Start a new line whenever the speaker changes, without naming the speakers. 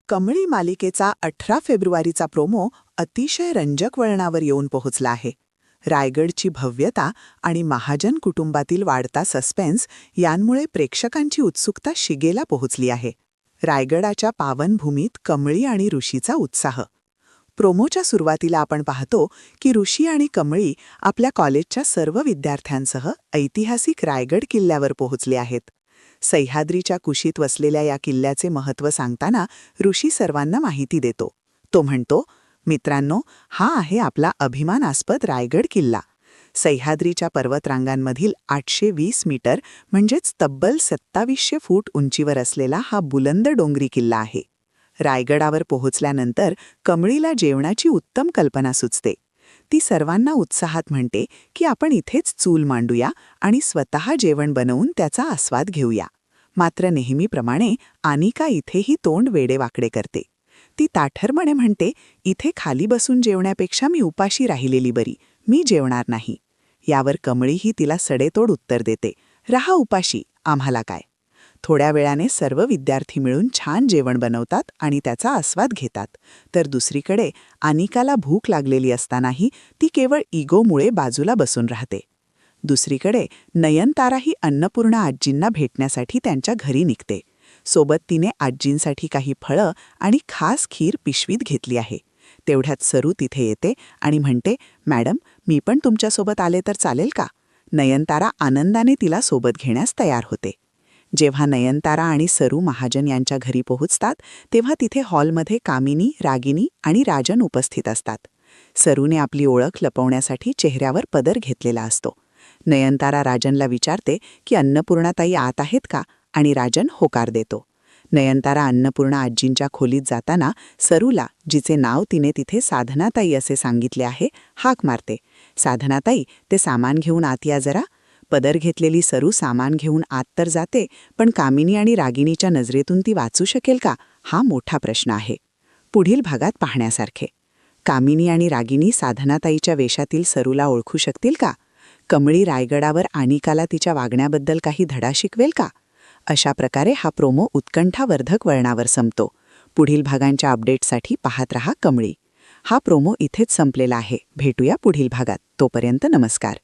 कमळी मालिकेचा 18 फेब्रुवारीचा प्रोमो अतिशय रंजक वळणावर येऊन पोहोचला आहे. रायगडची भव्यता आणि महाजन कुटुंबातील वाढता सस्पेन्स यांमुळे प्रेक्षकांची उत्सुकता शिगेला पोहोचली आहे. रायगडाच्या पावनभूमीत कमळी आणि ऋषीचा उत्साह. प्रोमोच्या सुरुवातीला आपण पाहतो की ऋषी आणि कमळी आपल्या कॉलेजच्या सर्व विद्यार्थ्यांसह ऐतिहासिक रायगड किल्ल्यावर पोहोचले आहेत. सह्याद्रीच्या कुशीत वसलेल्या या किल्ल्याचे महत्त्व सांगताना ऋषी सर्वांना माहिती देतो. तो म्हणतो, मित्रांनो, हा आहे आपला अभिमानास्पद रायगड किल्ला. सह्याद्रीच्या पर्वतरांगांमधील 820 मीटर म्हणजेच तब्बल 2700 फूट उंचीवर असलेला हा बुलंद डोंगरी किल्ला आहे. रायगडावर पोहोचल्यानंतर कमळीला जेवणाची उत्तम कल्पना सुचते. ती सर्वांना उत्साहात म्हणते की आपण इथेच चूल मांडूया आणि स्वतः जेवण बनवून त्याचा आस्वाद घेऊया. मात्र नेहमीप्रमाणे अनिका इथेही तोंड वेडेवाकडे करते. ती ताठरपणे म्हणते, इथे खाली बसून जेवण्यापेक्षा मी उपाशी राहिलेली बरी, मी जेवणार नाही. यावर कमळीही तिला सडेतोड उत्तर देते, रहा उपाशी, आम्हाला काय. थोड्या वेळाने सर्व विद्यार्थी मिळून छान जेवण बनवतात आणि त्याचा आस्वाद घेतात. तर दुसरीकडे अनिकाला भूक लागलेली असतानाही ती केवळ इगोमुळे बाजूला बसून राहते. दुसरीकडे नयनताराही अन्नपूर्णा आजींना भेटण्यासाठी त्यांच्या घरी निघते. सोबत तिने आजींसाठी काही फळं आणि खास खीर पिशवीत घेतली आहे. तेवढ्यात सरू तिथे येते आणि म्हणते, मॅडम, मी पण तुमच्यासोबत आले तर चालेल का? नयनतारा आनंदाने तिला सोबत घेण्यास तयार होते. जेव्हा नयनतारा आणि सरू महाजन यांच्या घरी पोहोचतात तेव्हा तिथे हॉलमध्ये कामिनी, रागिनी आणि राजन उपस्थित असतात. सरूने आपली ओळख लपवण्यासाठी चेहऱ्यावर पदर घेतलेला असतो. नयनतारा राजनला विचारते की अन्नपूर्णाताई आत आहेत का, आणि राजन होकार देतो. नयनतारा अन्नपूर्णा आजींच्या खोलीत जाताना सरूला, जिचे नाव तिने तिथे साधनाताई असे सांगितले आहे, हाक मारते. साधनाताई, ते सामान घेऊन आत या जरा. पदर घेतलेली सरू सामान घेऊन आत तर जाते, पण कामिनी आणि रागिनीच्या नजरेतून ती वाचू शकेल का, हा मोठा प्रश्न आहे. पुढील भागात पाहण्यासारखे. कामिनी आणि रागिनी साधनाताईच्या वेशातील सरूला ओळखू शकतील का? कमळी रायगडावर अनिकाला तिच्या वागण्याबद्दल काही धडा शिकवेल का? अशा प्रकारे हा प्रोमो उत्कंठावर्धक वळणावर संपतो. पुढील भागांच्या अपडेटसाठी पाहत रहा कमळी. हा प्रोमो इथेच संपलेला आहे. भेटूया पुढील भागात. तोपर्यंत नमस्कार.